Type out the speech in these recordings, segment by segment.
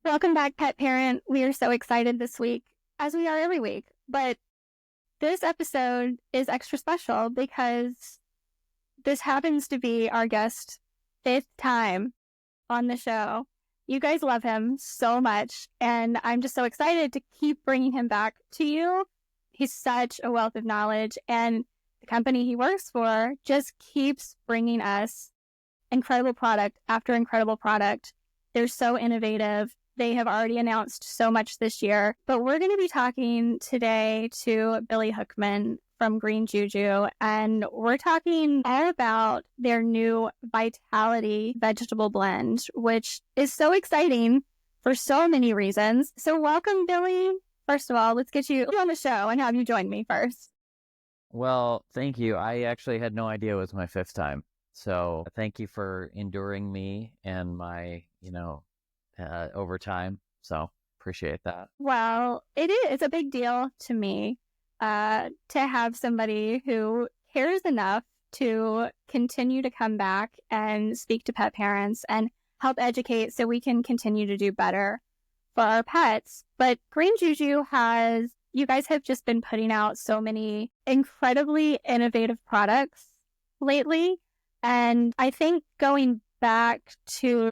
Welcome back, pet parent. We are so excited this week, as we are every week. But this episode is extra special because this happens to be our guest fifth time on the show. You guys love him so much, and I'm just so excited to keep bringing him back to you. He's such a wealth of knowledge, and the company he works for just keeps bringing us incredible product after incredible product. They're so innovative. They have already announced so much this year, but we're going to be talking today to Billy Hookman from Green Juju, and we're talking all about their new Vitality vegetable blend, which is so exciting for so many reasons. So welcome, Billy. First of all, let's get you on the show and have you join me first. Well, thank you. I actually had no idea it was my fifth time. So thank you for enduring me and my, overtime. So appreciate that. Well, it is. It's a big deal to me to have somebody who cares enough to continue to come back and speak to pet parents and help educate so we can continue to do better for our pets. But Green Juju you guys have just been putting out so many incredibly innovative products lately. And I think going back to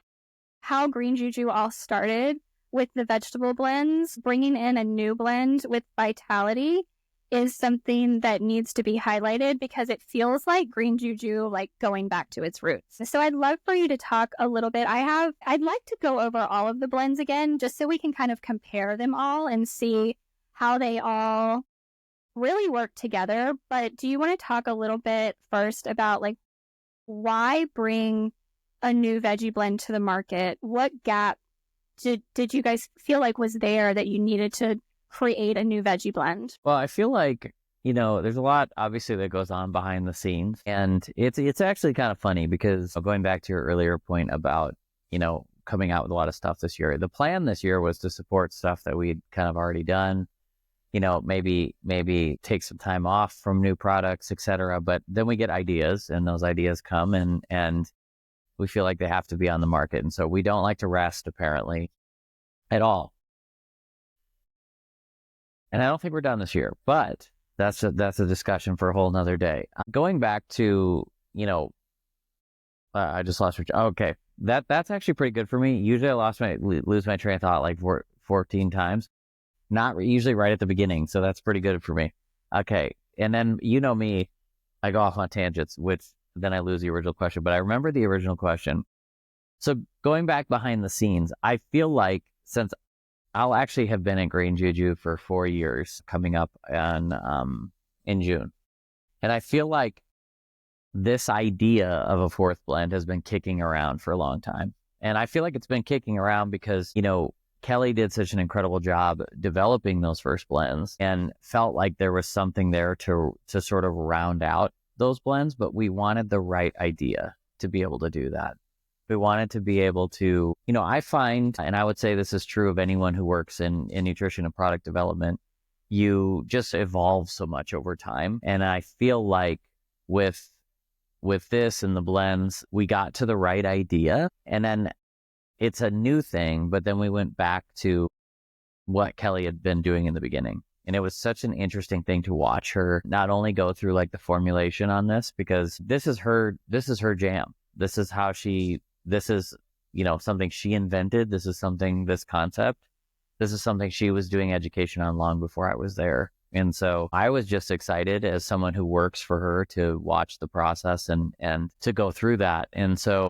how Green Juju all started with the vegetable blends, bringing in a new blend with Vitality is something that needs to be highlighted because it feels like Green Juju, like going back to its roots. So I'd love for you to talk a little bit. I'd like to go over all of the blends again, just so we can kind of compare them all and see how they all really work together. But do you want to talk a little bit first about like why bring a new veggie blend to the market? What gap did you guys feel like was there that you needed to create a new veggie blend? Well, I feel like, there's a lot obviously that goes on behind the scenes. And it's actually kind of funny because going back to your earlier point about, coming out with a lot of stuff this year, the plan this year was to support stuff that we'd kind of already done, maybe take some time off from new products, etc. But then we get ideas and those ideas come and we feel like they have to be on the market. And so we don't like to rest, apparently, at all. And I don't think we're done this year, but that's a discussion for a whole nother day. Going back to, I just lost okay. That's actually pretty good for me. Usually I lose my train of thought like 14 times, not usually right at the beginning. So that's pretty good for me. Okay. And then, me, I go off on tangents, which then I lose the original question, but I remember the original question. So going back behind the scenes, I feel like since I'll actually have been at Green Juju for 4 years coming up in June. And I feel like this idea of a fourth blend has been kicking around for a long time. And I feel like it's been kicking around because, Kelly did such an incredible job developing those first blends and felt like there was something there to sort of round out those blends, but we wanted the right idea to be able to do that. We wanted to be able to, I find, and I would say this is true of anyone who works in nutrition and product development, you just evolve so much over time. And I feel like with this and the blends, we got to the right idea. And then it's a new thing, but then we went back to what Kelly had been doing in the beginning. And it was such an interesting thing to watch her not only go through like the formulation on this, because this is her jam. This is something she invented. This concept. This is something she was doing education on long before I was there. And so I was just excited as someone who works for her to watch the process and to go through that. And so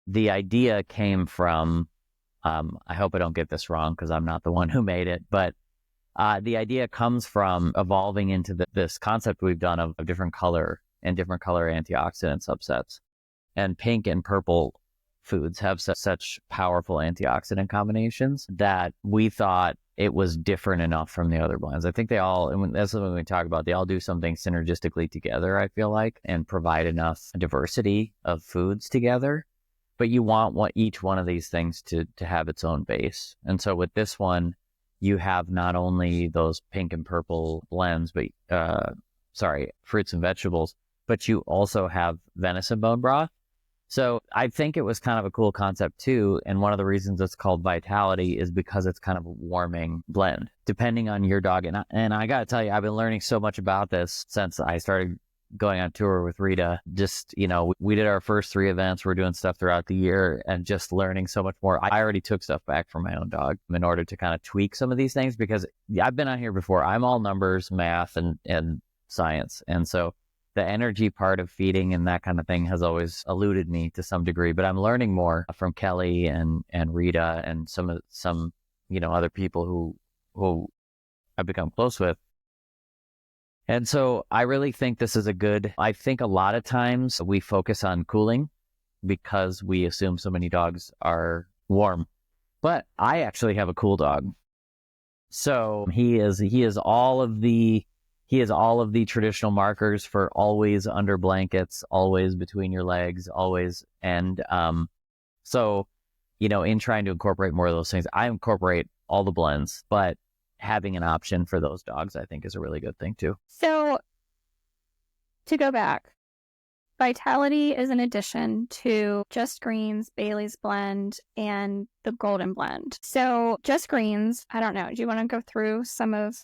the idea came from, I hope I don't get this wrong because I'm not the one who made it, but the idea comes from evolving into this concept we've done of different color antioxidant subsets. And pink and purple foods have such powerful antioxidant combinations that we thought it was different enough from the other blends. I think they all, and that's something we talk about, they all do something synergistically together, I feel like, and provide enough diversity of foods together. But you want each one of these things to have its own base. And so with this one, you have not only those pink and purple blends, but fruits and vegetables, but you also have venison bone broth, So I think it was kind of a cool concept too. And one of the reasons it's called Vitality is because it's kind of a warming blend, depending on your dog. And I got to tell you, I've been learning so much about this since I started going on tour with Rita. Just, we did our first 3 events. We're doing stuff throughout the year and just learning so much more. I already took stuff back from my own dog in order to kind of tweak some of these things, because I've been on here before. I'm all numbers, math, and science. And so the energy part of feeding and that kind of thing has always eluded me to some degree, but I'm learning more from Kelly and Rita and some other people who I've become close with. And so I really think this is I think a lot of times we focus on cooling because we assume so many dogs are warm, but I actually have a cool dog. So he is all of the traditional markers for always under blankets, always between your legs, always. And so, in trying to incorporate more of those things, I incorporate all the blends, but having an option for those dogs, I think, is a really good thing too. So to go back, Vitality is an addition to Just Greens, Bailey's Blend, and the Golden Blend. So Just Greens, I don't know, do you want to go through some of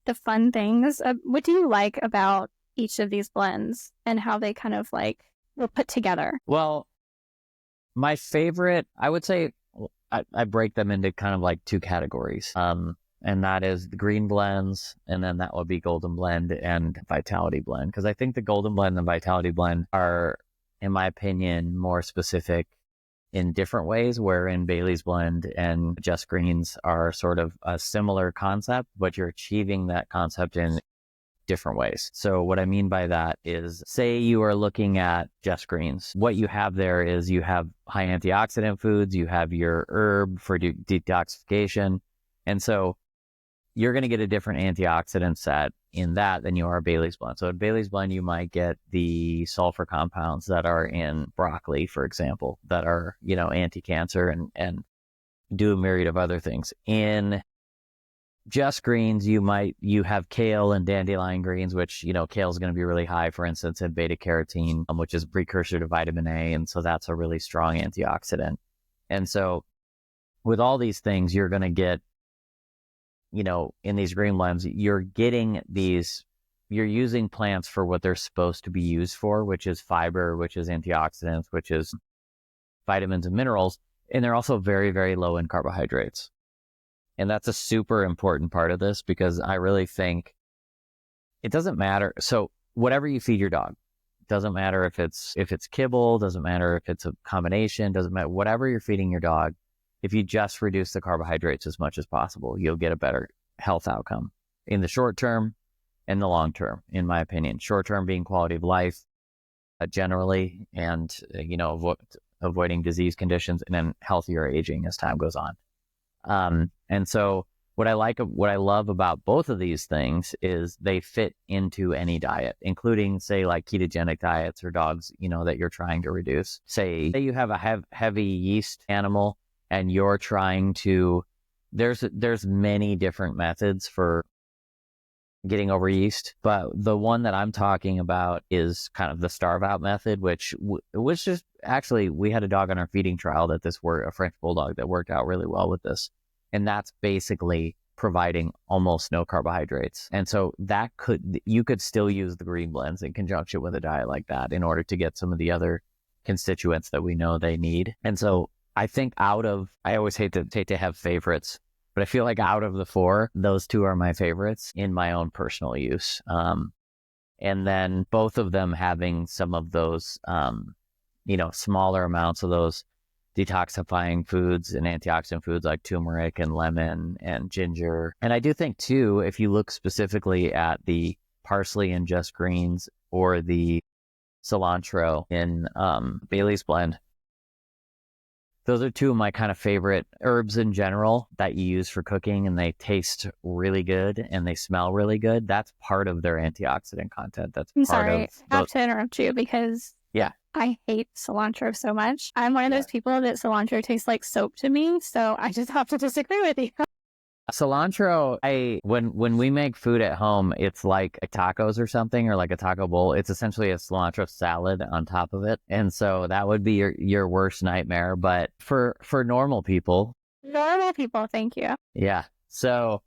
the fun things? What do you like about each of these blends and how they kind of were put together? Well, my favorite, I would say, I break them into kind of like 2 categories. And that is the green blends, and then that would be Golden Blend and Vitality Blend. Because I think the Golden Blend and Vitality Blend are, in my opinion, more specific in different ways, wherein Bailey's Blend and Just Greens are sort of a similar concept, but you're achieving that concept in different ways. So what I mean by that is, say you are looking at Just Greens. What you have there is you have high antioxidant foods, you have your herb for detoxification. And so you're going to get a different antioxidant set in that than you are Bailey's Blend. So in Bailey's Blend, you might get the sulfur compounds that are in broccoli, for example, that are, anti-cancer and do a myriad of other things. In Just Greens, you have kale and dandelion greens, which, kale is going to be really high, for instance, in beta carotene, which is a precursor to vitamin A. And so that's a really strong antioxidant. And so with all these things, you're going to get, in these green blends, you're using plants for what they're supposed to be used for, which is fiber, which is antioxidants, which is vitamins and minerals. And they're also very, very low in carbohydrates. And that's a super important part of this, because I really think it doesn't matter. So whatever you feed your dog, doesn't matter if it's kibble, doesn't matter if it's a combination, doesn't matter, whatever you're feeding your dog, if you just reduce the carbohydrates as much as possible, you'll get a better health outcome in the short term and the long term, in my opinion. Short term being quality of life generally, and, avoiding disease conditions, and then healthier aging as time goes on. And so what I love about both of these things is they fit into any diet, including, say, like ketogenic diets or dogs, that you're trying to reduce. Say you have a heavy yeast animal, and you're trying to, there's many different methods for getting over yeast, but the one that I'm talking about is kind of the starve out method, which was just, actually, we had a dog on our feeding trial a French bulldog that worked out really well with this. And that's basically providing almost no carbohydrates. And so you could still use the green blends in conjunction with a diet like that in order to get some of the other constituents that we know they need. And so I think I always hate to have favorites, but I feel like out of the 4, those 2 are my favorites in my own personal use. And then both of them having some of those, smaller amounts of those detoxifying foods and antioxidant foods like turmeric and lemon and ginger. And I do think too, if you look specifically at the parsley and Just Greens or the cilantro in Bailey's Blend, those are 2 of my kind of favorite herbs in general that you use for cooking, and they taste really good and they smell really good. That's part of their antioxidant content. I'm sorry, I have to interrupt you because I hate cilantro so much. I'm one of those people that cilantro tastes like soap to me, so I just have to disagree with you. Cilantro, when we make food at home, it's like a tacos or something, or like a taco bowl. It's essentially a cilantro salad on top of it. And so that would be your worst nightmare. But for normal people, Normal people, thank you. yeah. So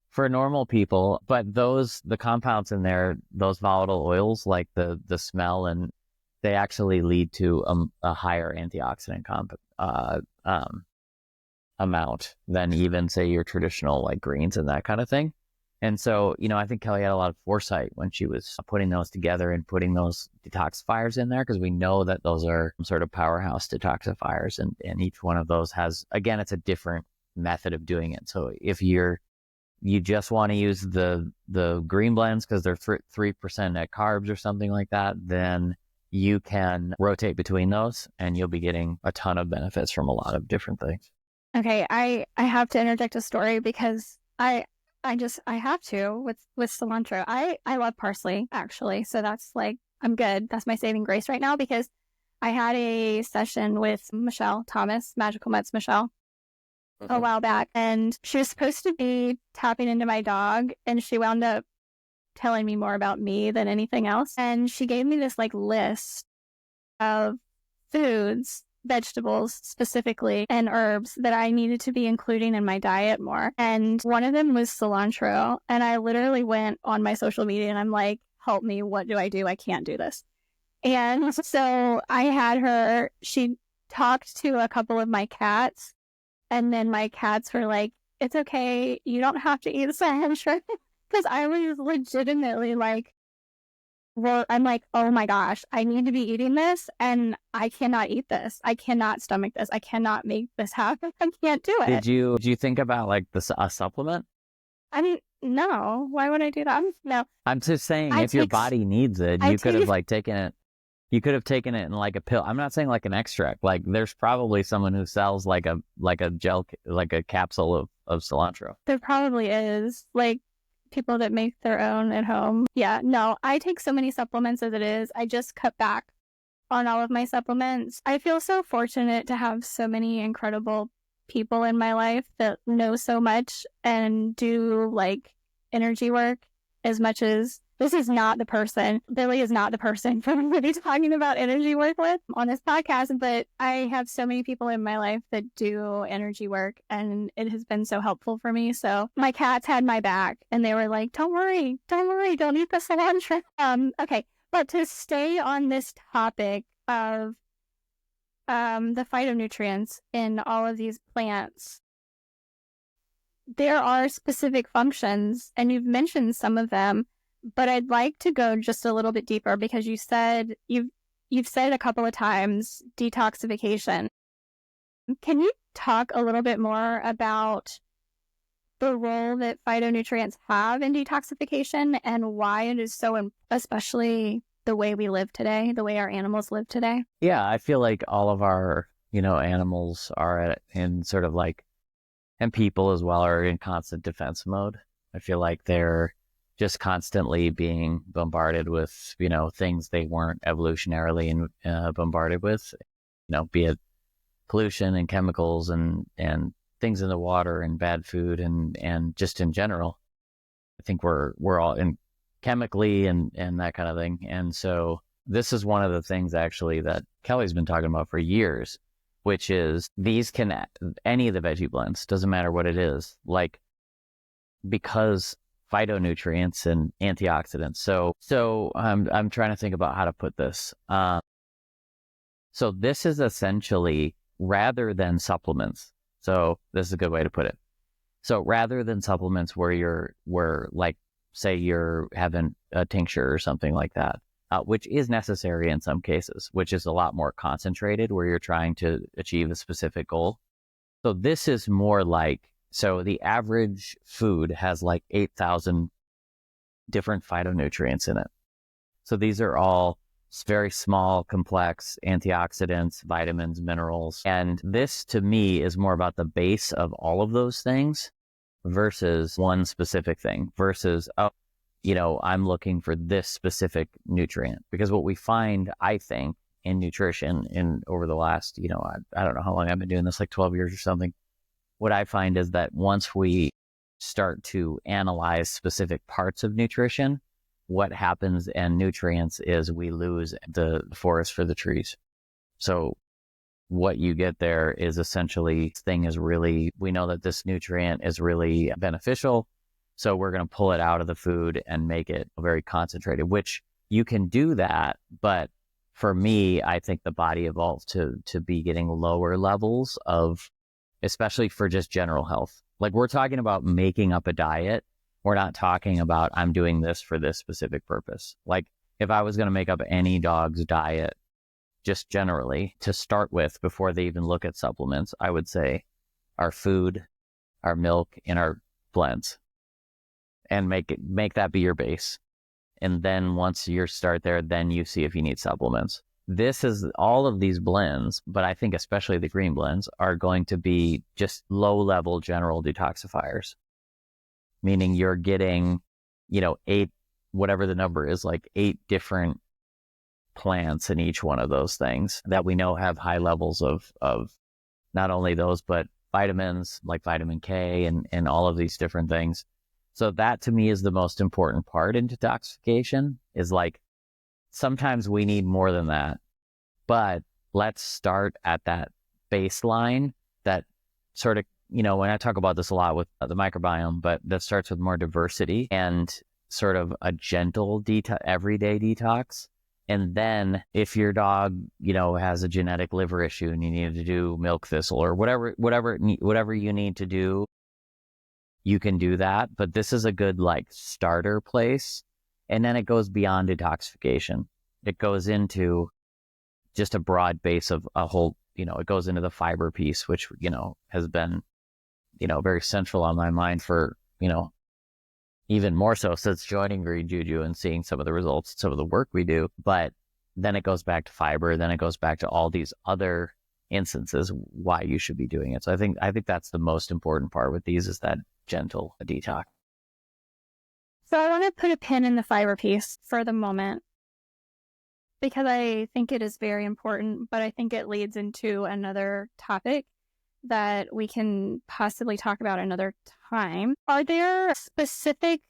for normal people, but the compounds in there, those volatile oils, like the smell, and they actually lead to a higher antioxidant amount than even say your traditional like greens and that kind of thing. And so, I think Kelly had a lot of foresight when she was putting those together and putting those detoxifiers in there, because we know that those are some sort of powerhouse detoxifiers, and each one of those has, again, it's a different method of doing it. So if you just want to use the green blends because they're 3% net carbs or something like that, then you can rotate between those and you'll be getting a ton of benefits from a lot of different things. Okay, I have to interject a story because I have to with cilantro. I love parsley actually, so that's like I'm good. That's my saving grace right now, because I had a session with Michelle Thomas, Magical Meds Michelle, a while back, and she was supposed to be tapping into my dog, and she wound up telling me more about me than anything else. And she gave me this like list of foods, vegetables specifically, and herbs that I needed to be including in my diet more. And one of them was cilantro. And I literally went on my social media and I'm like, help me, what do? I can't do this. And so I had her, she talked to a couple of my cats, and then my cats were like, it's okay, you don't have to eat cilantro. Because I was legitimately like, well, I'm like, oh my gosh, I need to be eating this, and I cannot eat this. I cannot stomach this. I cannot make this happen. I can't do it. Did you think about like a supplement? I mean, no. Why would I do that? No. I'm just saying, if your body needs it, you could have like taken it. You could have taken it in like a pill. I'm not saying like an extract. Like there's probably someone who sells like a gel, like a capsule of cilantro. There probably is. Like people that make their own at home. Yeah, no, I take so many supplements as it is. I just cut back on all of my supplements. I feel so fortunate to have so many incredible people in my life that know so much and do like energy work as much as this is not the person. Billy is not the person for me to be talking about energy work with on this podcast, but I have so many people in my life that do energy work, and it has been so helpful for me. So my cats had my back, and they were like, don't worry, don't eat the cilantro. Okay, but to stay on this topic of the phytonutrients in all of these plants, there are specific functions, and you've mentioned some of them, but I'd like to go just a little bit deeper, because you said you've said a couple of times detoxification. Can you talk a little bit more about the role that phytonutrients have in detoxification and why it is so, especially the way we live today, the way our animals live today? Yeah, I feel like all of our, animals are in sort of like, and people as well, are in constant defense mode. I feel like they're just constantly being bombarded with, things they weren't evolutionarily bombarded with, be it pollution and chemicals and things in the water and bad food and just in general. I think we're all in chemically and that kind of thing. And so this is one of the things actually that Kelly's been talking about for years, which is these can, any of the veggie blends, doesn't matter what it is, like, because phytonutrients and antioxidants. So I'm trying to think about how to put this. So this is essentially, rather than supplements. So this is a good way to put it. So rather than supplements where like, say you're having a tincture or something like that, which is necessary in some cases, which is a lot more concentrated where you're trying to achieve a specific goal. So this is more like, so the average food has like 8,000 different phytonutrients in it. So these are all very small, complex antioxidants, vitamins, minerals. And this to me is more about the base of all of those things versus one specific thing versus, I'm looking for this specific nutrient. Because what we find, I think, in nutrition over the last, I don't know how long I've been doing this, like 12 years or something. What I find is that once we start to analyze specific parts of nutrition, what happens in nutrients is we lose the forest for the trees. So what you get there is essentially we know that this nutrient is really beneficial. So we're going to pull it out of the food and make it very concentrated, which you can do that. But for me, I think the body evolved to be getting lower levels of, especially for just general health. Like we're talking about making up a diet. We're not talking about I'm doing this for this specific purpose. Like if I was going to make up any dog's diet, just generally to start with, before they even look at supplements, I would say our food, our milk, and our blends, and make that be your base. And then once you start there, then you see if you need supplements. This is all of these blends, but I think especially the green blends are going to be just low level general detoxifiers, meaning you're getting, 8, whatever the number is, like 8 different plants in each one of those things that we know have high levels of not only those, but vitamins like vitamin K and all of these different things. So that to me is the most important part in detoxification, is like, sometimes we need more than that, but let's start at that baseline that sort of, when I talk about this a lot with the microbiome, but that starts with more diversity and sort of a gentle everyday detox. And then if your dog, has a genetic liver issue and you need to do milk thistle or whatever you need to do, you can do that. But this is a good like starter place. And then it goes beyond detoxification. It goes into just a broad base of a whole, it goes into the fiber piece, which, has been, very central on my mind for, even more so since joining Green Juju and seeing some of the results, some of the work we do. But then it goes back to fiber. Then it goes back to all these other instances why you should be doing it. So I think that's the most important part with these, is that gentle detox. So I want to put a pin in the fiber piece for the moment, because I think it is very important, but I think it leads into another topic that we can possibly talk about another time. Are there specific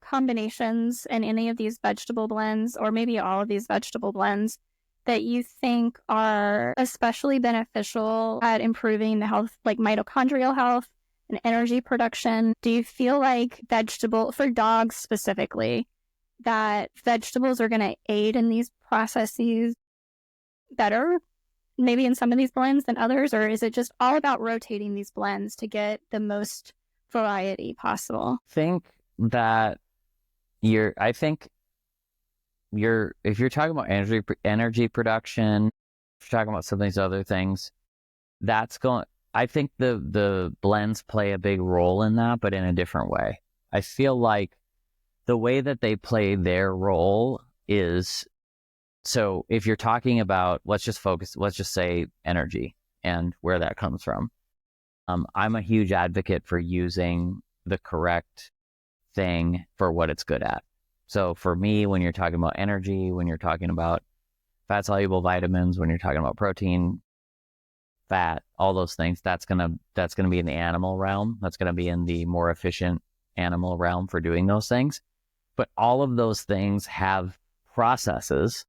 combinations in any of these vegetable blends, or maybe all of these vegetable blends, that you think are especially beneficial at improving the health, like mitochondrial health and energy production? Do you feel like for dogs specifically, that vegetables are going to aid in these processes better, maybe in some of these blends than others? Or is it just all about rotating these blends to get the most variety possible? I think that if you're talking about energy production, if you're talking about some of these other things, I think the blends play a big role in that, but in a different way. I feel like the way that they play their role is, so if you're talking about, let's just say energy and where that comes from. I'm a huge advocate for using the correct thing for what it's good at. So for me, when you're talking about energy, when you're talking about fat soluble vitamins, when you're talking about protein, fat, all those things, that's gonna be in the animal realm. That's gonna be in the more efficient animal realm for doing those things. But all of those things have processes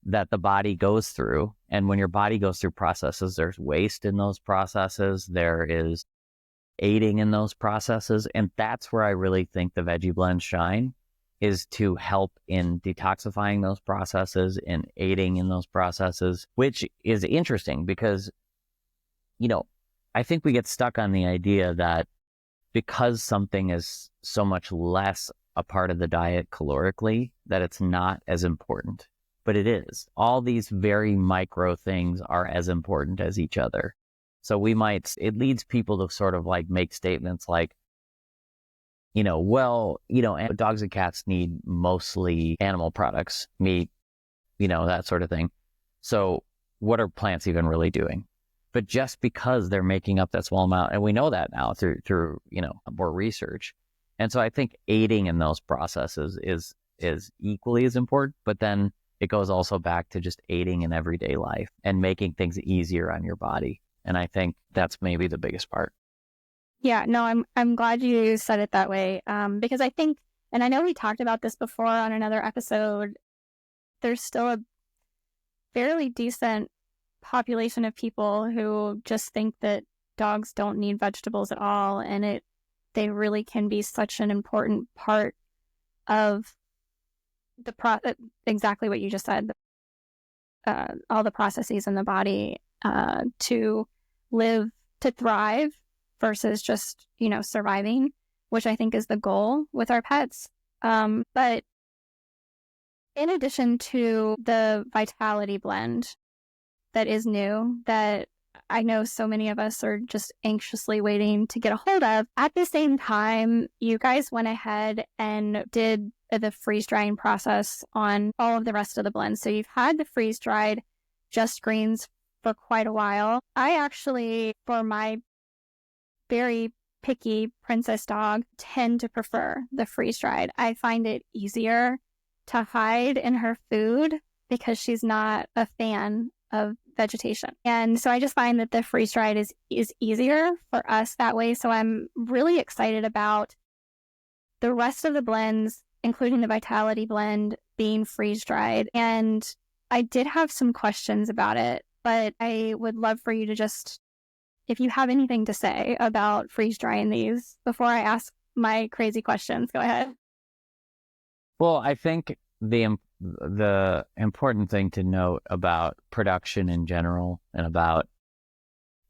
that the body goes through. And when your body goes through processes, there's waste in those processes. There is aiding in those processes. And that's where I really think the veggie blends shine, is to help in detoxifying those processes and aiding in those processes, which is interesting because, I think we get stuck on the idea that because something is so much less a part of the diet calorically, that it's not as important. But it is. All these very micro things are as important as each other. So it leads people to sort of like make statements like, dogs and cats need mostly animal products, meat, that sort of thing. So what are plants even really doing? But just because they're making up that small amount, and we know that now through more research. And so I think aiding in those processes is equally as important, but then it goes also back to just aiding in everyday life and making things easier on your body. And I think that's maybe the biggest part. Yeah, no, I'm glad you said it that way. Because I think, and I know we talked about this before on another episode, there's still a fairly decent population of people who just think that dogs don't need vegetables at all, and they really can be such an important part of exactly what you just said, all the processes in the body to live, to thrive versus just, surviving, which I think is the goal with our pets. But in addition to the Vitality blend that is new, that I know so many of us are just anxiously waiting to get a hold of, at the same time, you guys went ahead and did the freeze drying process on all of the rest of the blends. So you've had the freeze dried Just Greens for quite a while. I actually, for my very picky princess dog, tend to prefer the freeze dried. I find it easier to hide in her food because she's not a fan of vegetation. And so I just find that the freeze dried is easier for us that way. So I'm really excited about the rest of the blends, including the Vitality blend, being freeze dried. And I did have some questions about it, but I would love for you to just, if you have anything to say about freeze drying these before I ask my crazy questions, go ahead. Well, I think the important thing to note about production in general and about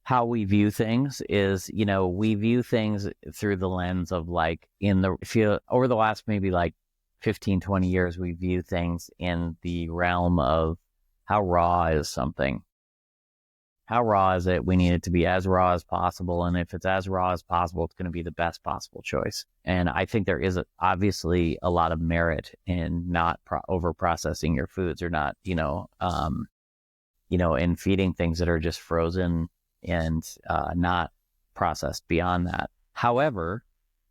how we view things is, we view things through the lens of over the last maybe 15, 20 years, we view things in the realm of how raw is something. How raw is it? We need it to be as raw as possible. And if it's as raw as possible, it's going to be the best possible choice. And I think there is obviously a lot of merit in not over processing your foods, or not, in feeding things that are just frozen and not processed beyond that. However,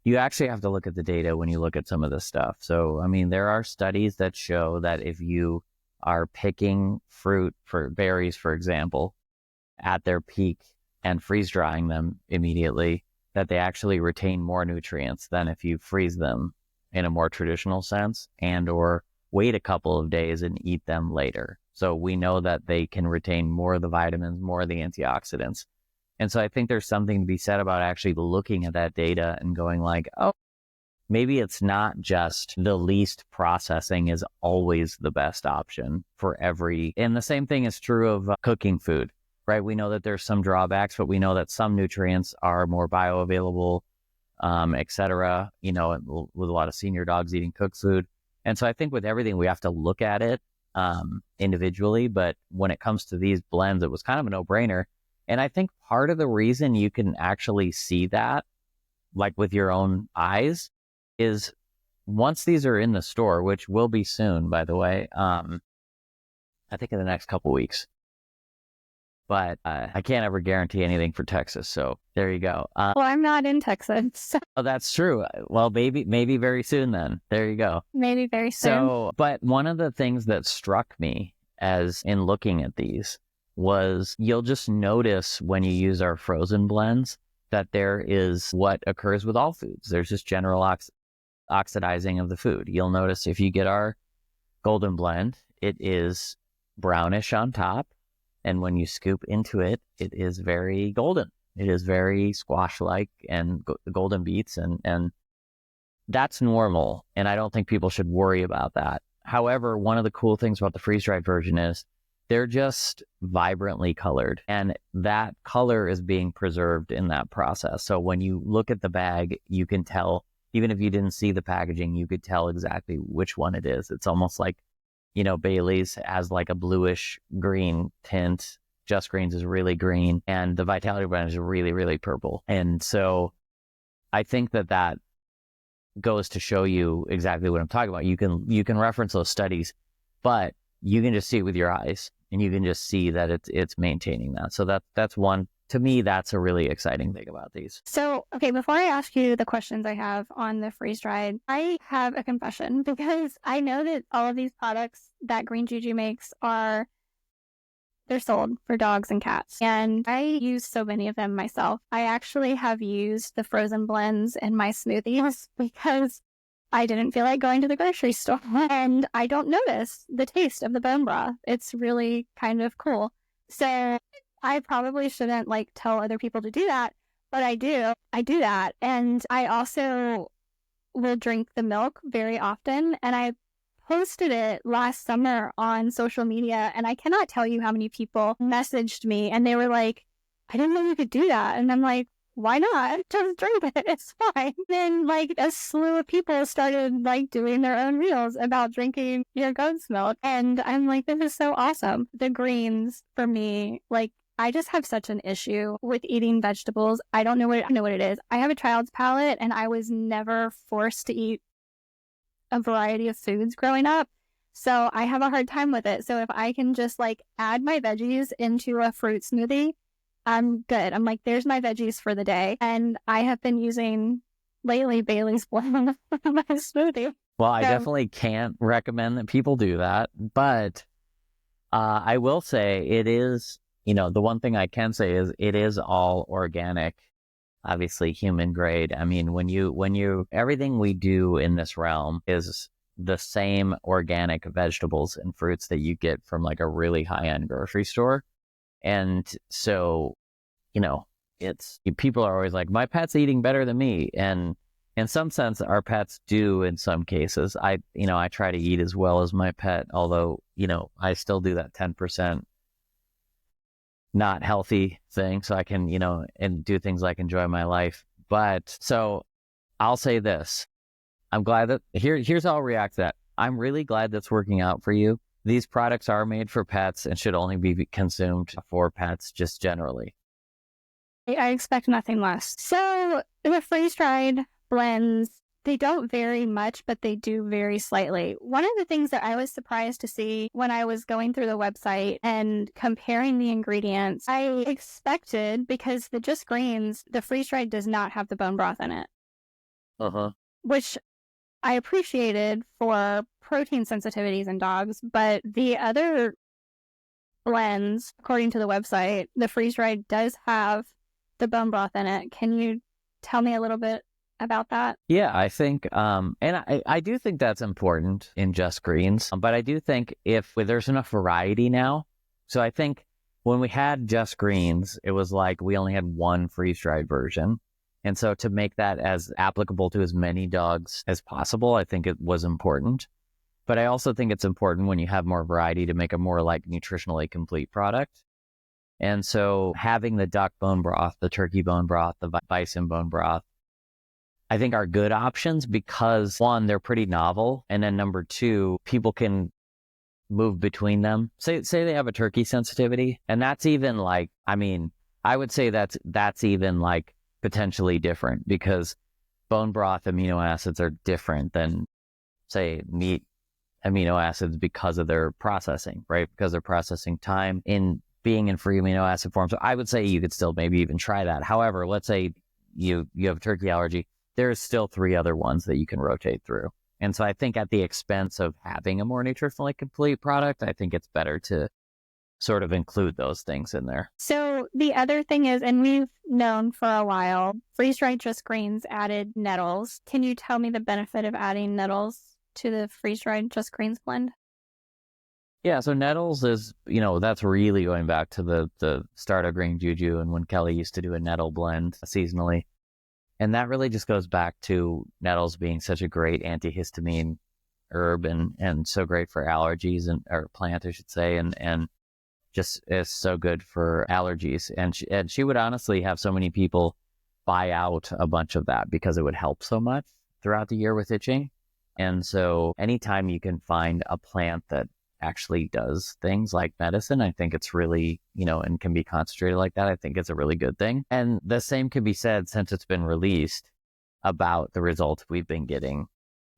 you actually have to look at the data when you look at some of this stuff. So, there are studies that show that if you are picking fruit, for berries, for example, at their peak and freeze drying them immediately, that they actually retain more nutrients than if you freeze them in a more traditional sense and or wait a couple of days and eat them later. So we know that they can retain more of the vitamins, more of the antioxidants. And so I think there's something to be said about actually looking at that data and going oh, maybe it's not just the least processing is always the best option for and the same thing is true of cooking food. Right, we know that there's some drawbacks, but we know that some nutrients are more bioavailable, et cetera, with a lot of senior dogs eating cooked food. And so I think with everything, we have to look at it individually. But when it comes to these blends, it was kind of a no-brainer. And I think part of the reason you can actually see that, with your own eyes, is once these are in the store, which will be soon, by the way, I think in the next couple weeks. But I can't ever guarantee anything for Texas. So there you go. Well, I'm not in Texas. Oh, that's true. Well, maybe very soon then. There you go. Maybe very soon. So, but one of the things that struck me as in looking at these was you'll just notice when you use our frozen blends that there is what occurs with all foods. There's just general oxidizing of the food. You'll notice if you get our golden blend, it is brownish on top. And when you scoop into it, it is very golden. It is very squash-like and golden beets. And that's normal. And I don't think people should worry about that. However, one of the cool things about the freeze-dried version is they're just vibrantly colored. And that color is being preserved in that process. So when you look at the bag, you can tell, even if you didn't see the packaging, you could tell exactly which one it is. It's almost like, Bailey's has a bluish green tint. Just Greens is really green. And the Vitality brand is really, really purple. And so I think that goes to show you exactly what I'm talking about. You can reference those studies, but you can just see it with your eyes and you can just see that it's maintaining that. So that's one. To me, that's a really exciting thing about these. So, okay, before I ask you the questions I have on the freeze dried, I have a confession because I know that all of these products that Green Juju makes are They're sold for dogs and cats. And I use so many of them myself. I actually have used the frozen blends in my smoothies because I didn't feel like going to the grocery store. And I don't notice the taste of the bone broth. It's really kind of cool. So I probably shouldn't like tell other people to do that, but I do. I do that. And I also will drink the milk very often. And I posted it last summer on social media, and I cannot tell you how many people messaged me and they were like, I didn't know you could do that. And I'm like, why not? Just drink it. It's fine. Then like a slew of people started like doing their own reels about drinking your goat's milk. And I'm like, this is so awesome. The greens for me, like I just have such an issue with eating vegetables. I don't know what it is. I have a child's palate and I was never forced to eat a variety of foods growing up. So I have a hard time with it. So if I can just like add my veggies into a fruit smoothie, I'm good. I'm like, there's my veggies for the day. And I have been using lately Bailey's blend for my smoothie. Well, I definitely can't recommend that people do that. But I will say it is, the one thing I can say is it is all organic. Obviously human grade. I mean, when you everything we do in this realm is the same organic vegetables and fruits that you get from like a really high-end grocery store. And so, it's people are always like, my pet's eating better than me. And in some sense, our pets do in some cases. I try to eat as well as my pet, although, I still do that 10% not healthy thing so I can, and do things like enjoy my life. But so I'll say this. I'm glad that here's how I'll react to that. I'm really glad that's working out for you. These products are made for pets and should only be consumed for pets just generally. I expect nothing less. So the freeze-dried blends, they don't vary much, but they do vary slightly. One of the things that I was surprised to see when I was going through the website and comparing the ingredients, I expected, because the Just Greens, the freeze-dried does not have the bone broth in it. Which I appreciated for protein sensitivities in dogs, but the other blends, according to the website, the freeze-dried does have the bone broth in it. Can you tell me a little bit about that? Yeah, I think, and I do think that's important in Just Greens, but I do think if there's enough variety now. So I think when we had Just Greens, it was like we only had one freeze-dried version. And so to make that as applicable to as many dogs as possible, I think it was important. But I also think it's important when you have more variety to make a more like nutritionally complete product. And so having the duck bone broth, the turkey bone broth, the bison bone broth, I think are good options because one, they're pretty novel. And then number two, people can move between them. Say they have a turkey sensitivity, and that's even like, I would say that's even like potentially different because bone broth amino acids are different than, say, meat amino acids because of their processing, right? Because they're processing time in being in free amino acid form. So I would say you could still maybe even try that. However, let's say you have a turkey allergy, there's still 3 other ones that you can rotate through. And so I think at the expense of having a more nutritionally complete product, I think it's better to sort of include those things in there. So the other thing is, and we've known for a while, freeze-dried Just Greens added nettles. Can you tell me the benefit of adding nettles to the freeze-dried Just Greens blend? Yeah, so nettles is, that's really going back to the start of Green Juju and when Kelly used to do a nettle blend seasonally. And that really just goes back to nettles being such a great antihistamine herb and so great for allergies or plant, I should say, and just is so good for allergies. And she would honestly have so many people buy out a bunch of that because it would help so much throughout the year with itching. And so anytime you can find a plant that actually does things like medicine, I think it's really, and can be concentrated like that, I think it's a really good thing. And the same can be said since it's been released about the results we've been getting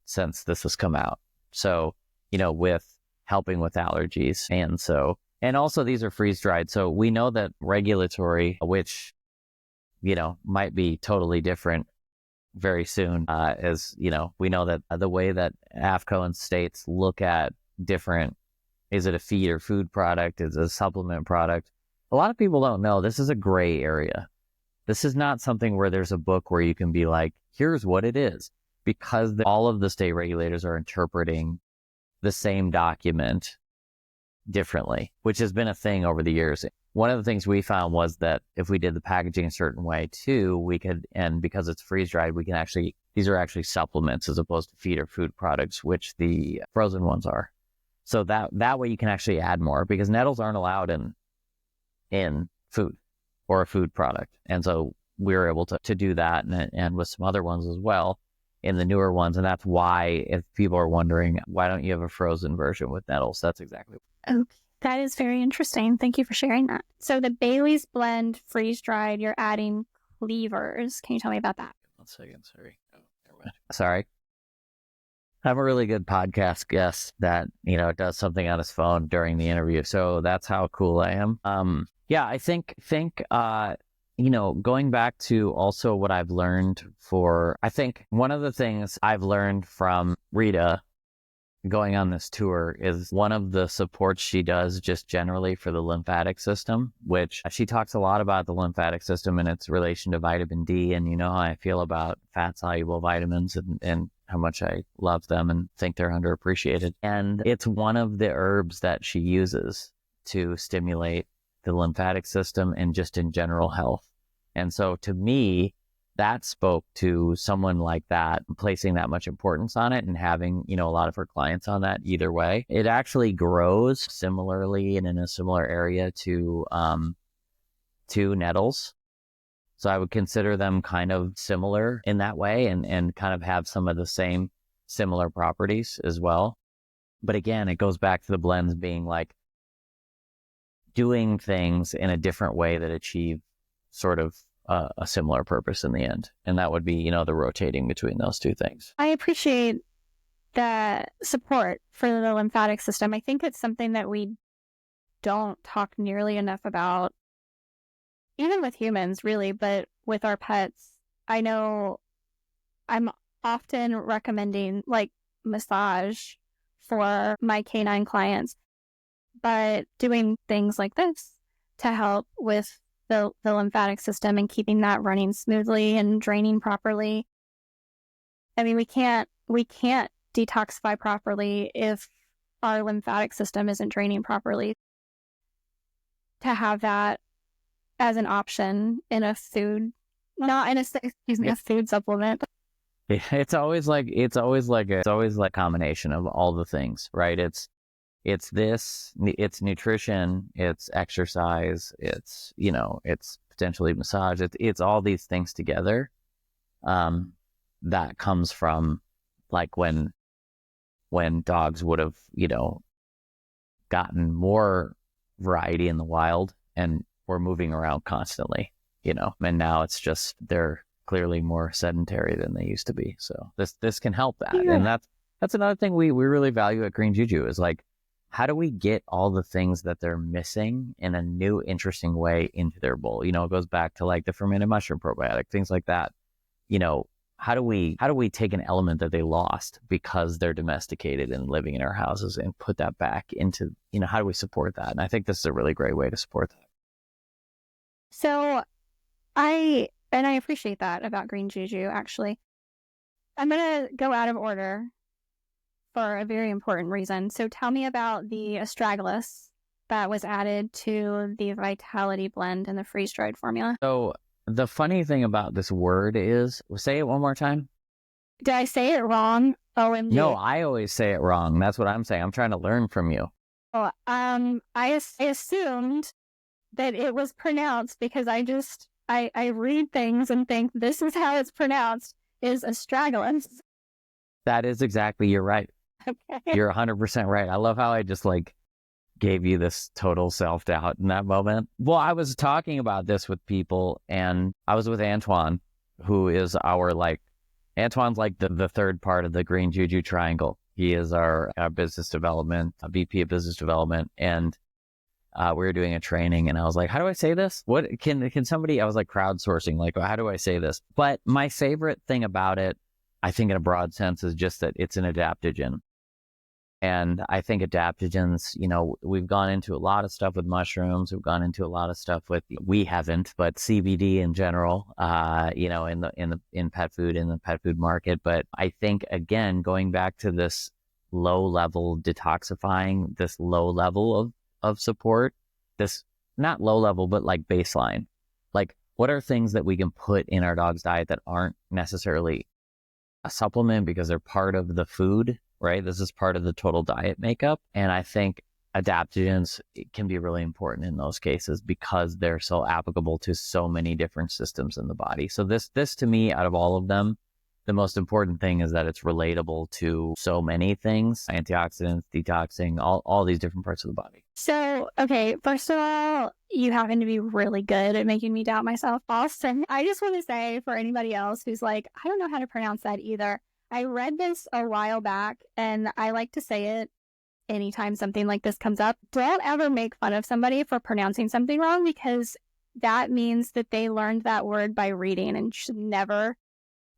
since this has come out. So, with helping with allergies. And also these are freeze dried. So we know that regulatory, which, might be totally different very soon, we know that the way that AAFCO and states look at different Is it a feed or food product? Is it a supplement product? A lot of people don't know. This is a gray area. This is not something where there's a book where you can be like, here's what it is, because all of the state regulators are interpreting the same document differently, which has been a thing over the years. One of the things we found was that if we did the packaging a certain way too, we could, and because it's freeze dried, we can actually, these are actually supplements as opposed to feed or food products, which the frozen ones are. So that way you can actually add more, because nettles aren't allowed in food or a food product. And so we were able to do that and with some other ones as well in the newer ones. And that's why, if people are wondering, why don't you have a frozen version with nettles? That's exactly. Okay. That is very interesting. Thank you for sharing that. So the Bailey's blend freeze dried, you're adding cleavers. Can you tell me about that? 1 second. Sorry. Oh, never mind. Sorry. I'm a really good podcast guest that, does something on his phone during the interview. So that's how cool I am. I think, going back to also what I've learned I think one of the things I've learned from Rita going on this tour is one of the supports she does just generally for the lymphatic system, which she talks a lot about the lymphatic system and its relation to vitamin D. And you know how I feel about fat soluble vitamins and how much I love them and think they're underappreciated. And it's one of the herbs that she uses to stimulate the lymphatic system and just in general health. And so to me, that spoke to someone like that, placing that much importance on it and having, a lot of her clients on that either way. It actually grows similarly and in a similar area to nettles. So I would consider them kind of similar in that way and kind of have some of the same similar properties as well. But again, it goes back to the blends being like doing things in a different way that achieve sort of a similar purpose in the end. And that would be, the rotating between those two things. I appreciate the support for the lymphatic system. I think it's something that we don't talk nearly enough about, even with humans, really, but with our pets. I know I'm often recommending like massage for my canine clients, but doing things like this to help with the lymphatic system and keeping that running smoothly and draining properly. I mean, we can't detoxify properly if our lymphatic system isn't draining properly. To have that as an option in a food, not in a food supplement. It's always like a combination of all the things, right? It's nutrition, it's exercise, it's potentially massage. It's all these things together. That comes from like when dogs would have, gotten more variety in the wild and were moving around constantly, and now it's just, they're clearly more sedentary than they used to be. So this can help that. Yeah. And that's another thing we really value at Green Juju is like, how do we get all the things that they're missing in a new, interesting way into their bowl? It goes back to like the fermented mushroom probiotic, things like that. How do we take an element that they lost because they're domesticated and living in our houses and put that back into, how do we support that? And I think this is a really great way to support that. So I appreciate that about Green Juju, actually. I'm going to go out of order for a very important reason. So tell me about the astragalus that was added to the Vitality blend in the freeze-dried formula. So the funny thing about this word is, say it one more time. Did I say it wrong? OMG. No, I always say it wrong. That's what I'm saying. I'm trying to learn from you. Oh, I assumed that it was pronounced because I read things and think this is how it's pronounced, is astragalus. That is exactly, you're right. Okay. You're 100% right. I love how I just like gave you this total self-doubt in that moment. Well, I was talking about this with people and I was with Antoine, who is Antoine's like the third part of the Green Juju triangle. He is our business development, a VP of business development. And we were doing a training and I was like, how do I say this? What can somebody, I was like crowdsourcing, like, how do I say this? But my favorite thing about it, I think in a broad sense, is just that it's an adaptogen. And I think adaptogens, we've gone into a lot of stuff with mushrooms. We've gone into a lot of stuff we haven't, but CBD in general, in pet food, in the pet food market. But I think, again, going back to this low level detoxifying, this low level of support, this not low level, but like baseline, like what are things that we can put in our dog's diet that aren't necessarily a supplement because they're part of the food, right? This is part of the total diet makeup. And I think adaptogens can be really important in those cases because they're so applicable to so many different systems in the body. So this to me, out of all of them, the most important thing is that it's relatable to so many things: antioxidants, detoxing, all these different parts of the body. So, okay, first of all, you happen to be really good at making me doubt myself, Austin. I just want to say, for anybody else who's like, I don't know how to pronounce that either. I read this a while back, and I like to say it anytime something like this comes up. Don't ever make fun of somebody for pronouncing something wrong, because that means that they learned that word by reading, and should never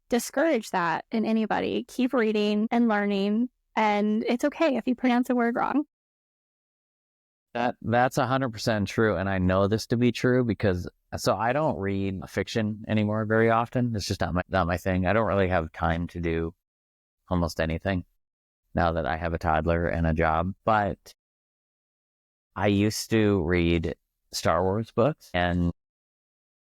discourage that in anybody. Keep reading and learning, and it's okay if you pronounce a word wrong. That's 100% true. And I know this to be true because I don't read fiction anymore very often. It's just not my thing. I don't really have time to do almost anything now that I have a toddler and a job. But I used to read Star Wars books, and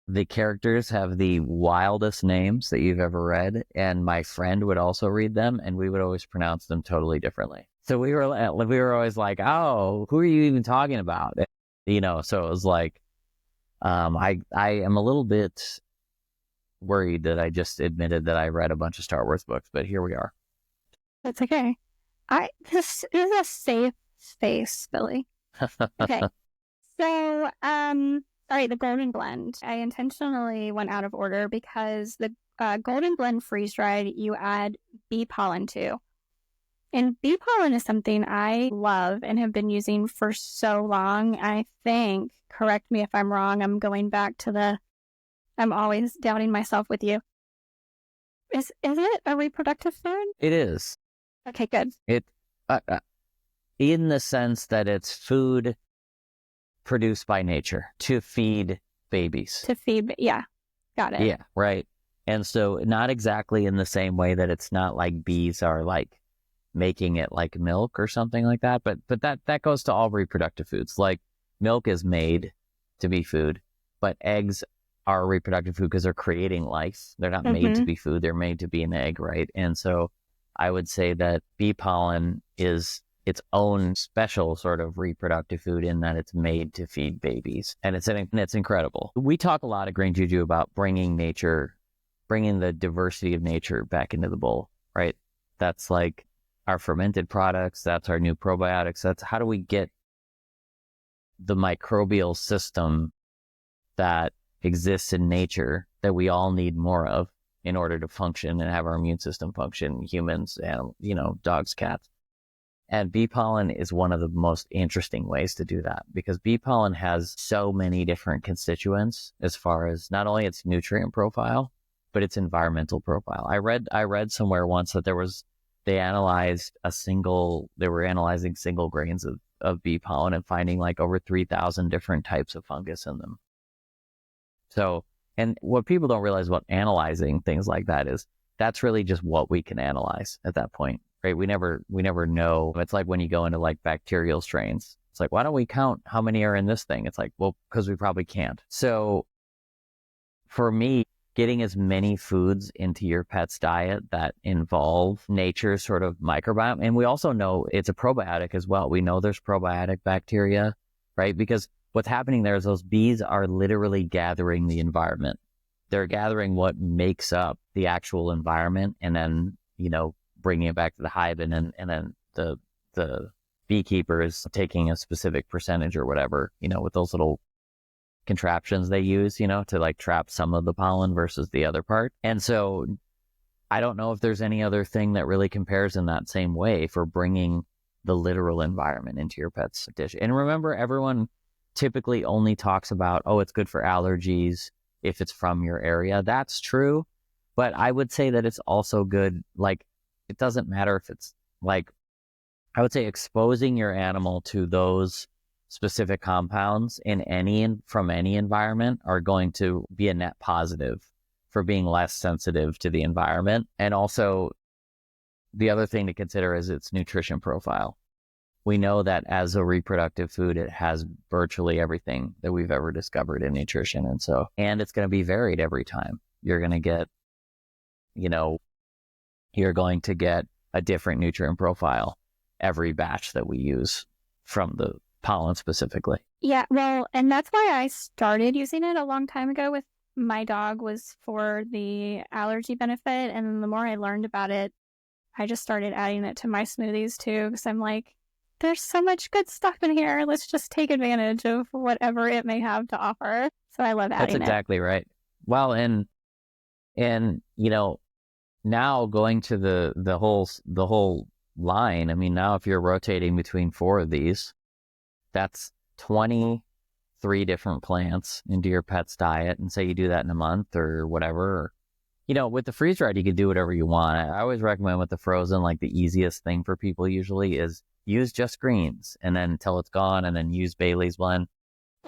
the characters have the wildest names that you've ever read. And my friend would also read them, and we would always pronounce them totally differently. So we were always like, oh, who are you even talking about? So it was like, I am a little bit worried that I just admitted that I read a bunch of Star Wars books, but here we are. That's okay. This is a safe space, Billy. Okay. So, all right, the Golden Blend. I intentionally went out of order because the Golden Blend freeze-dried, you add bee pollen to. And bee pollen is something I love and have been using for so long. I think, correct me if I'm wrong, I'm going back to I'm always doubting myself with you. Is it a reproductive food? It is. Okay, good. It, in the sense that it's food produced by nature to feed babies. Yeah, got it. Yeah, right. And so not exactly in the same way that it's not like bees are like making it like milk or something like that, but that goes to all reproductive foods. Like milk is made to be food, but eggs are reproductive food because they're creating life. They're not made to be food, they're made to be an egg, right? And so I would say that bee pollen is its own special sort of reproductive food in that it's made to feed babies, and it's incredible. We talk a lot at Green Juju about bringing the diversity of nature back into the bowl, right? That's like our fermented products, that's our new probiotics. That's how do we get the microbial system that exists in nature that we all need more of in order to function and have our immune system function, humans, and dogs, cats. And bee pollen is one of the most interesting ways to do that, because bee pollen has so many different constituents as far as not only its nutrient profile, but its environmental profile. I read somewhere once that they were analyzing single grains of bee pollen and finding like over 3,000 different types of fungus in them. So, and what people don't realize about analyzing things like that is that's really just what we can analyze at that point, right? We never know. It's like when you go into like bacterial strains. It's like, why don't we count how many are in this thing? It's like, well, because we probably can't. So for me, getting as many foods into your pet's diet that involve nature's sort of microbiome. And we also know it's a probiotic as well. We know there's probiotic bacteria, right? Because what's happening there is those bees are literally gathering the environment. They're gathering what makes up the actual environment, and then, bringing it back to the hive. And then the beekeeper is taking a specific percentage or whatever, with those little contraptions they use, to like trap some of the pollen versus the other part. And so I don't know if there's any other thing that really compares in that same way for bringing the literal environment into your pet's dish. And remember, everyone typically only talks about, oh, it's good for allergies if it's from your area. That's true. But I would say that it's also good. Like, it doesn't matter if it's like I would say exposing your animal to those specific compounds from any environment are going to be a net positive for being less sensitive to the environment. And also the other thing to consider is its nutrition profile. We know that as a reproductive food, it has virtually everything that we've ever discovered in nutrition. And it's going to be varied every time. You're going to get, you're going to get a different nutrient profile every batch that we use from the pollen specifically. Yeah, well, and that's why I started using it a long time ago with my dog, was for the allergy benefit. And then the more I learned about it, I just started adding it to my smoothies too, because I'm like, there's so much good stuff in here. Let's just take advantage of whatever it may have to offer. So I love adding That's exactly right. Well, and now going to the whole line. I mean, now if you're rotating between 4 of these, that's 23 different plants into your pet's diet, and say you do that in a month or whatever. Or, with the freeze dried, you can do whatever you want. I always recommend with the frozen, like the easiest thing for people usually is use just greens and then until it's gone, and then use Bailey's blend.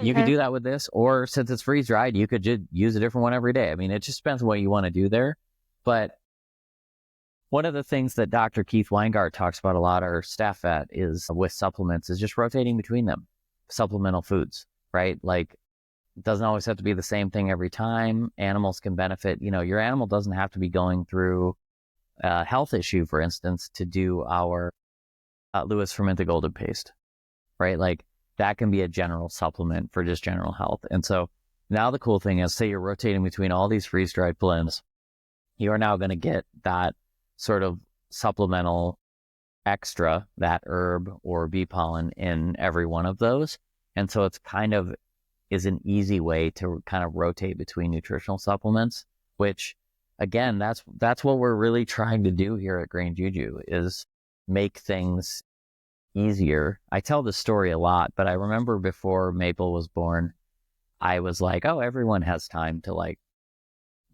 You could do that with this, or since it's freeze dried, you could just use a different one every day. I mean, it just depends on what you want to do there. But one of the things that Dr. Keith Weingart talks about a lot, our staff at, is with supplements, is just rotating between them, supplemental foods, right? Like, it doesn't always have to be the same thing every time. Animals can benefit. Your animal doesn't have to be going through a health issue, for instance, to do our Lewis fermented golden paste, right? Like, that can be a general supplement for just general health. And so now the cool thing is, say you're rotating between all these freeze-dried blends, you are now going to get that sort of supplemental extra, that herb or bee pollen in every one of those. And so it's kind of is an easy way to kind of rotate between nutritional supplements, which again, that's what we're really trying to do here at Green Juju, is make things easier. I tell this story a lot, but I remember before Maple was born, I was like, oh, everyone has time to like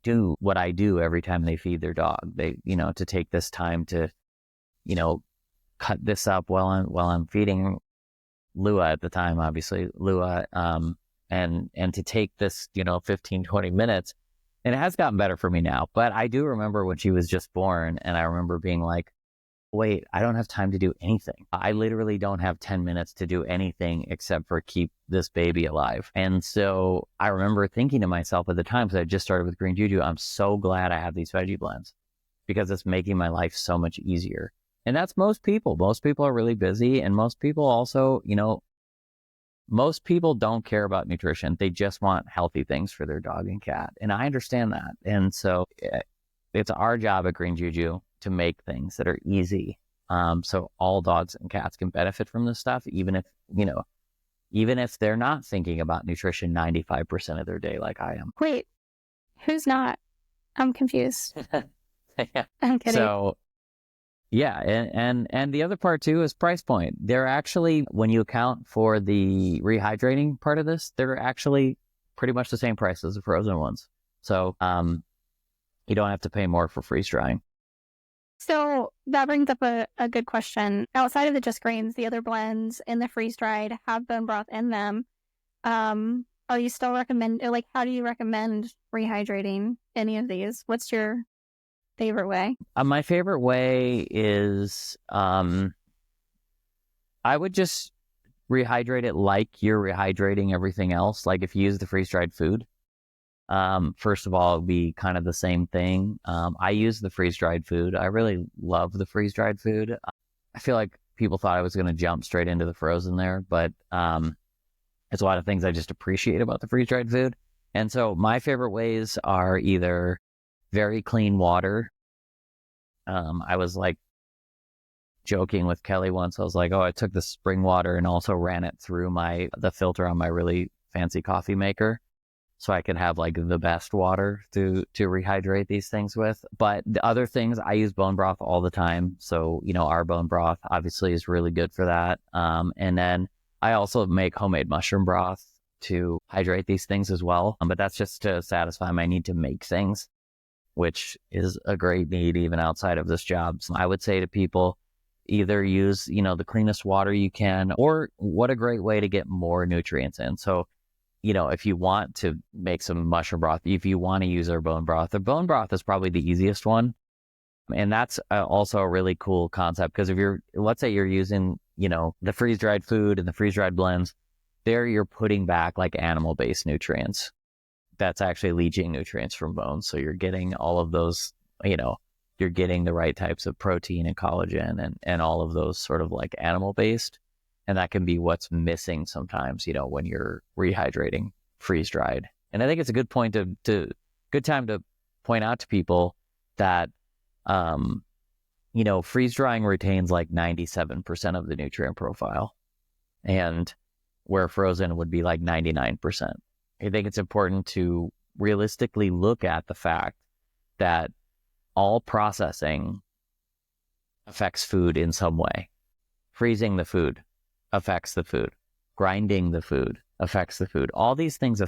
do what I do every time they feed their dog. They, to take this time to, cut this up while I'm feeding Lua at the time, obviously Lua, and to take this, 15, 20 minutes. And it has gotten better for me now, but I do remember when she was just born, and I remember being like, wait, I don't have time to do anything. I literally don't have 10 minutes to do anything except for keep this baby alive. And so I remember thinking to myself at the time, because I just started with Green Juju, I'm so glad I have these veggie blends, because it's making my life so much easier. And that's most people. Most people are really busy, and most people also, most people don't care about nutrition. They just want healthy things for their dog and cat. And I understand that. And so it's our job at Green Juju to make things that are easy, so all dogs and cats can benefit from this stuff, even if they're not thinking about nutrition 95% of their day like I am. Wait, who's not? I'm confused. Yeah. I'm kidding. So yeah, and the other part too is price point. They're actually, when you account for the rehydrating part of this, they're actually pretty much the same price as the frozen ones. So you don't have to pay more for freeze drying. So that brings up a good question. Outside of the just grains, the other blends in the freeze-dried have bone broth in them. Are you still how do you recommend rehydrating any of these? What's your favorite way? My favorite way is I would just rehydrate it like you're rehydrating everything else. Like if you use the freeze-dried food, first of all, it'd be kind of the same thing. I use the freeze-dried food. I really love the freeze-dried food. I feel like people thought I was going to jump straight into the frozen there, but there's a lot of things I just appreciate about the freeze-dried food. And so my favorite ways are either very clean water. I was like joking with Kelly once. I was like, oh, I took the spring water and also ran it through the filter on my really fancy coffee maker, so I could have like the best water to rehydrate these things with. But the other things, I use bone broth all the time. So, our bone broth obviously is really good for that. And then I also make homemade mushroom broth to hydrate these things as well. But that's just to satisfy my need to make things, which is a great need even outside of this job. So I would say to people, either use, the cleanest water you can, or what a great way to get more nutrients in. So, if you want to make some mushroom broth, if you want to use our bone broth, the bone broth is probably the easiest one. And that's also a really cool concept, because let's say you're using, the freeze-dried food and the freeze-dried blends, there you're putting back like animal-based nutrients. That's actually leaching nutrients from bones. So you're getting all of those, you're getting the right types of protein and collagen and all of those sort of like animal-based. And that can be what's missing sometimes, when you're rehydrating freeze-dried. And I think it's a good point good time to point out to people that, freeze drying retains like 97% of the nutrient profile, and where frozen would be like 99%. I think it's important to realistically look at the fact that all processing affects food in some way. Freezing the food affects the food. Grinding the food affects the food. All these things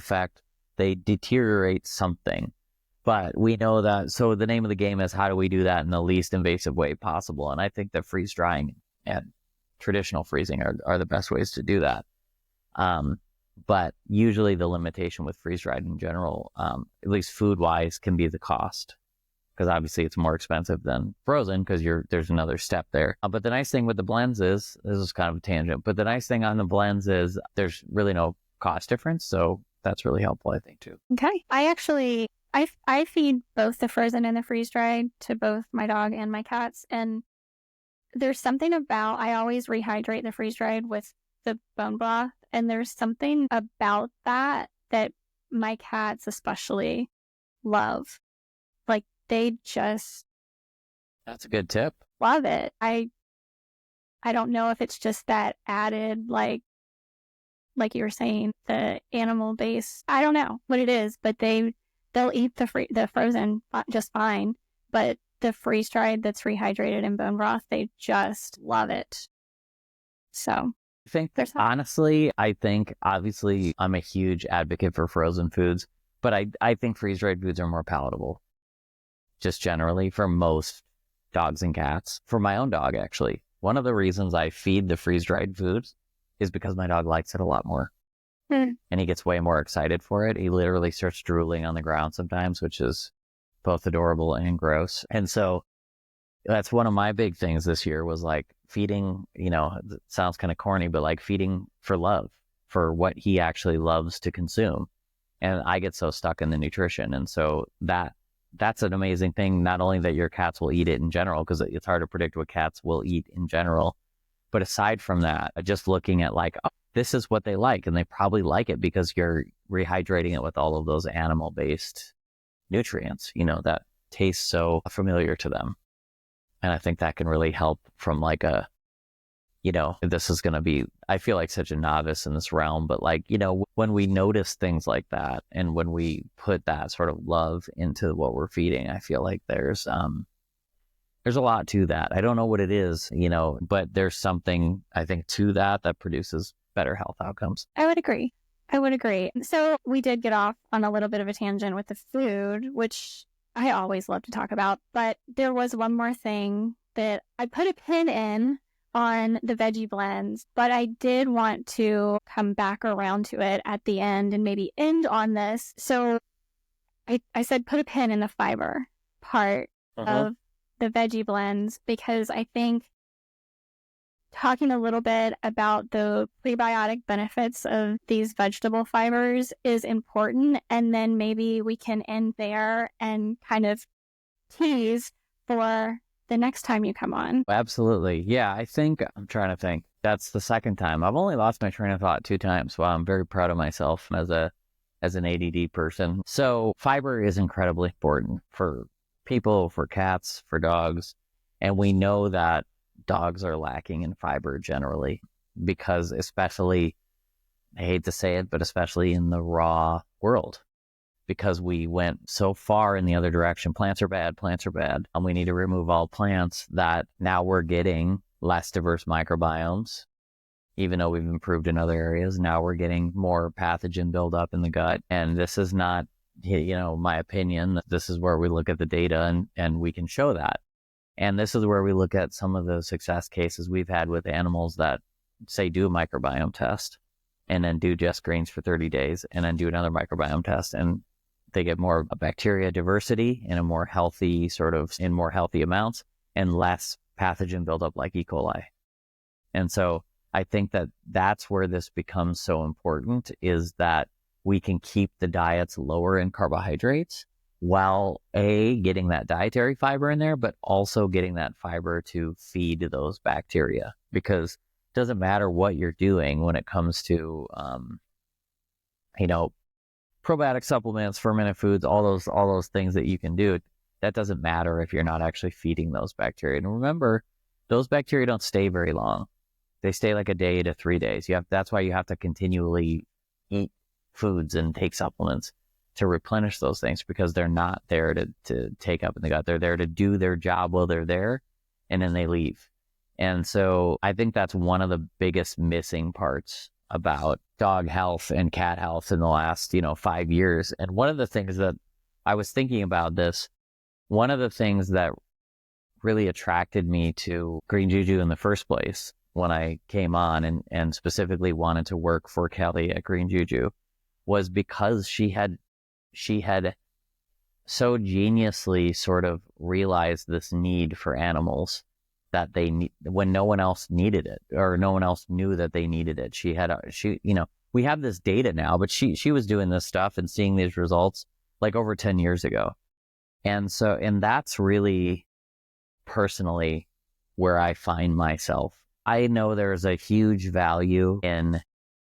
they deteriorate something. But we know that, so the name of the game is, how do we do that in the least invasive way possible? And I think that freeze drying and traditional freezing are the best ways to do that. But usually the limitation with freeze dried in general, at least food wise, can be the cost, because obviously it's more expensive than frozen, because there's another step there. But the nice thing with the blends is, this is kind of a tangent, but the nice thing on the blends is there's really no cost difference. So that's really helpful, I think, too. Okay. I feed both the frozen and the freeze-dried to both my dog and my cats. And there's something about, I always rehydrate the freeze-dried with the bone broth. And there's something about that my cats especially love. Like, they just... That's a good tip. Love it. I don't know if it's just that added, like you were saying, the animal base. I don't know what it is, but they'll eat the frozen just fine, but the freeze-dried that's rehydrated in bone broth, they just love it. So obviously, I'm a huge advocate for frozen foods, but I think freeze-dried foods are more palatable, just generally, for most dogs and cats. For my own dog, actually, one of the reasons I feed the freeze-dried foods is because my dog likes it a lot more. And he gets way more excited for it. He literally starts drooling on the ground sometimes, which is both adorable and gross. And so that's one of my big things this year, was like feeding, it sounds kind of corny, but like feeding for love, for what he actually loves to consume. And I get so stuck in the nutrition. And so that's an amazing thing, not only that your cats will eat it in general, because it's hard to predict what cats will eat in general, but aside from that, just looking at like, oh, this is what they like, and they probably like it because you're rehydrating it with all of those animal-based nutrients, that taste so familiar to them. And I think that can really help from like this is going to be, I feel like such a novice in this realm, but like, when we notice things like that, and when we put that sort of love into what we're feeding, I feel like there's a lot to that. I don't know what it is, but there's something, I think, to that produces better health outcomes. I would agree. So we did get off on a little bit of a tangent with the food, which I always love to talk about. But there was one more thing that I put a pin in on the veggie blends, but I did want to come back around to it at the end and maybe end on this. So I said put a pin in the fiber part of the veggie blends, because I think talking a little bit about the prebiotic benefits of these vegetable fibers is important. And then maybe we can end there and kind of tease for the next time you come on. Absolutely. Yeah, I'm trying to think. That's the second time. I've only lost my train of thought 2 times. Wow, I'm very proud of myself as an ADD person. So fiber is incredibly important for people, for cats, for dogs. And we know that dogs are lacking in fiber generally, because especially, I hate to say it, but especially in the raw world, because we went so far in the other direction. Plants are bad, and we need to remove all plants, that now we're getting less diverse microbiomes. Even though we've improved in other areas, now we're getting more pathogen buildup in the gut. And this is not, my opinion. This is where we look at the data and we can show that. And this is where we look at some of the success cases we've had with animals that say do a microbiome test and then do just greens for 30 days and then do another microbiome test, and they get more bacteria diversity in a more healthy in more healthy amounts and less pathogen buildup like E. coli. And so I think that that's where this becomes so important, is that we can keep the diets lower in carbohydrates while getting that dietary fiber in there, but also getting that fiber to feed those bacteria, because it doesn't matter what you're doing when it comes to, probiotic supplements, fermented foods, all those things that you can do. That doesn't matter if you're not actually feeding those bacteria. And remember, those bacteria don't stay very long. They stay like a day to 3 days. That's why you have to continually eat foods and take supplements to replenish those things, because they're not there to take up in the gut. They're there to do their job while they're there, and then they leave. And so I think that's one of the biggest missing parts about dog health and cat health in the last, 5 years. And one of the things that I was thinking about this, one of the things that really attracted me to Green Juju in the first place when I came on and specifically wanted to work for Kelly at Green Juju, was because she had so geniusly sort of realized this need for animals that they need when no one else needed it, or no one else knew that they needed it. We have this data now, but she was doing this stuff and seeing these results like over 10 years ago. And that's really personally where I find myself. I know there's a huge value in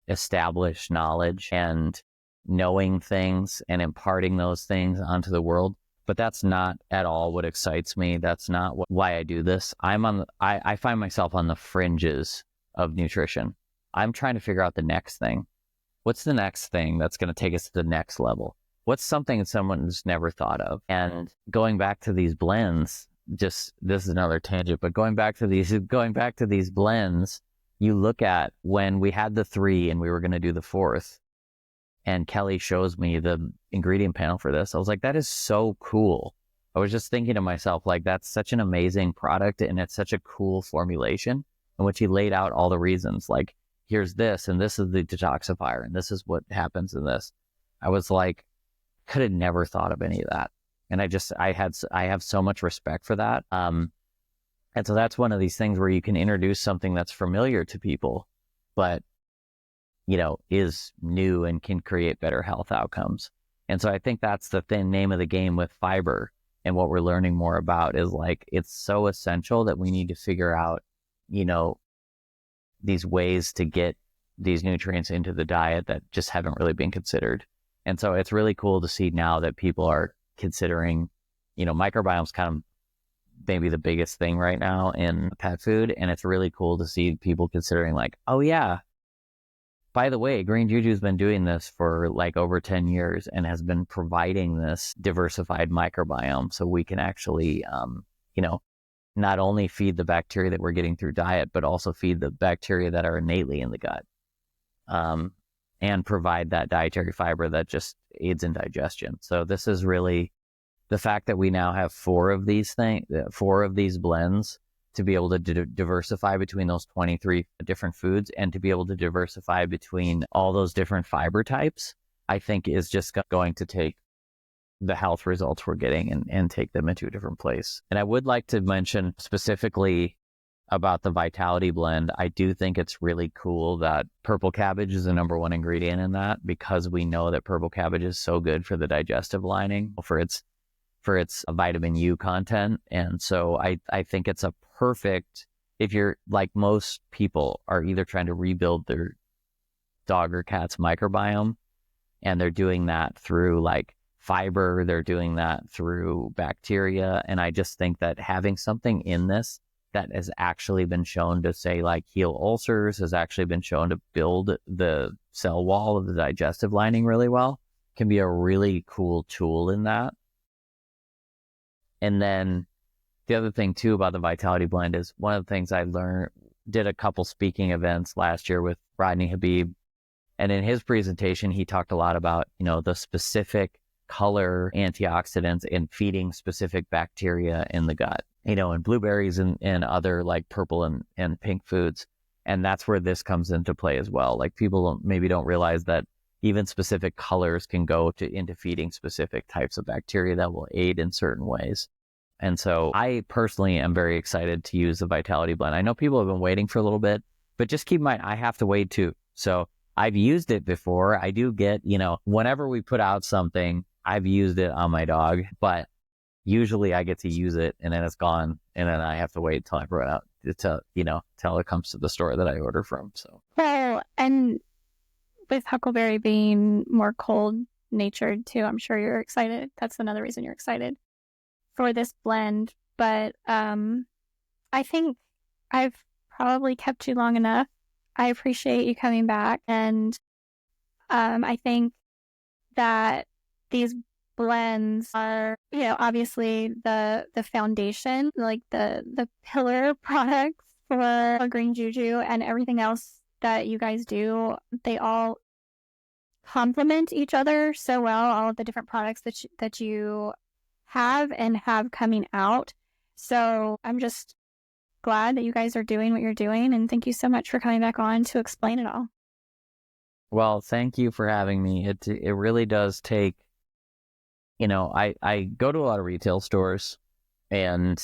established knowledge and knowing things and imparting those things onto the world, but that's not at all what excites me. That's not why I do this. I find myself on the fringes of nutrition. I'm trying to figure out the next thing. What's the next thing that's going to take us to the next level? What's something someone's never thought of? And going back to these blends, this is another tangent, but going back to these blends, you look at when we had the 3 and we were going to do the 4th, and Kelly shows me the ingredient panel for this. I was like, that is so cool. I was just thinking to myself, like, that's such an amazing product and it's such a cool formulation. And when she laid out all the reasons, like, here's this, and this is the detoxifier, and this is what happens in this, I was like, could have never thought of any of that. And I have so much respect for that. And so that's one of these things where you can introduce something that's familiar to people, but is new and can create better health outcomes. And so I think that's the name of the game with fiber. And what we're learning more about is, like, it's so essential that we need to figure out, these ways to get these nutrients into the diet that just haven't really been considered. And so it's really cool to see now that people are considering, microbiome's kind of maybe the biggest thing right now in pet food. And it's really cool to see people considering, like, oh yeah, by the way, Green Juju's been doing this for like over 10 years and has been providing this diversified microbiome, so we can actually, not only feed the bacteria that we're getting through diet, but also feed the bacteria that are innately in the gut, and provide that dietary fiber that just aids in digestion. So this is really the fact that we now have 4 of these blends to be able to diversify between those 23 different foods, and to be able to diversify between all those different fiber types, I think is just going to take the health results we're getting and take them into a different place. And I would like to mention specifically about the Vitality blend. I do think it's really cool that purple cabbage is the #1 ingredient in that, because we know that purple cabbage is so good for the digestive lining, for its vitamin U content. And so I think it's a perfect, if you're like most people are either trying to rebuild their dog or cat's microbiome, and they're doing that through like fiber, they're doing that through bacteria. And I just think that having something in this that has actually been shown to say like heal ulcers, has actually been shown to build the cell wall of the digestive lining really well, can be a really cool tool in that. And then the other thing too about the Vitality blend is, one of the things I did a couple speaking events last year with Rodney Habib. And in his presentation, he talked a lot about, the specific color antioxidants and feeding specific bacteria in the gut. and blueberries and other like purple and pink foods. And that's where this comes into play as well. Like people maybe don't realize that even specific colors can go into feeding specific types of bacteria that will aid in certain ways. And so I personally am very excited to use the Vitality Blend. I know people have been waiting for a little bit, but just keep in mind, I have to wait too. So I've used it before. I do get, whenever we put out something, I've used it on my dog, but usually I get to use it and then it's gone. And then I have to wait until I bring it out till it comes to the store that I order from. So, well, and with Huckleberry being more cold natured too, I'm sure you're excited. That's another reason you're excited for this blend. But I think I've probably kept you long enough. I appreciate you coming back. And I think that these blends are, obviously the foundation, like the pillar products for Green Juju, and everything else that you guys do. They all complement each other so well, all of the different products that you have and have coming out. So I'm just glad that you guys are doing what you're doing, and thank you so much for coming back on to explain it all. well, thank you for having me. It really does take, I go to a lot of retail stores and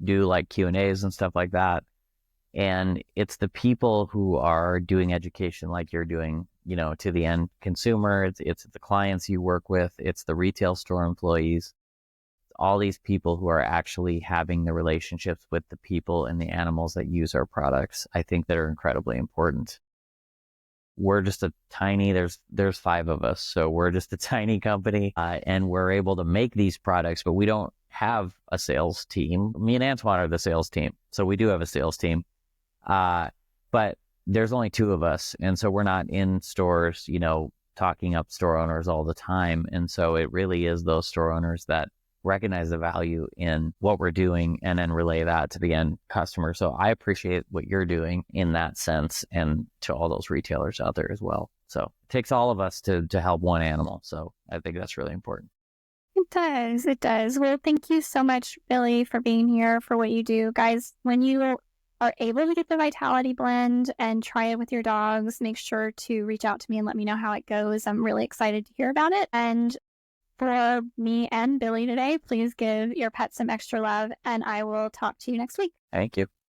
do like Q&As and stuff like that. And it's the people who are doing education like you're doing, to the end consumer. It's the clients you work with. It's the retail store employees. All these people who are actually having the relationships with the people and the animals that use our products, I think that are incredibly important. We're just there's 5 of us. So we're just a tiny company and we're able to make these products, but we don't have a sales team. Me and Antoine are the sales team. So we do have a sales team. But there's only 2 of us. And so we're not in stores, talking up store owners all the time. And so it really is those store owners that recognize the value in what we're doing and then relay that to the end customer. So I appreciate what you're doing in that sense, and to all those retailers out there as well. So it takes all of us to help one animal. So I think that's really important. It does. It does. Well, thank you so much, Billy, for being here, for what you do. Guys, when you are able to get the Vitality Blend and try it with your dogs, make sure to reach out to me and let me know how it goes. I'm really excited to hear about it. And for me and Billy today, please give your pet some extra love, and I will talk to you next week. Thank you.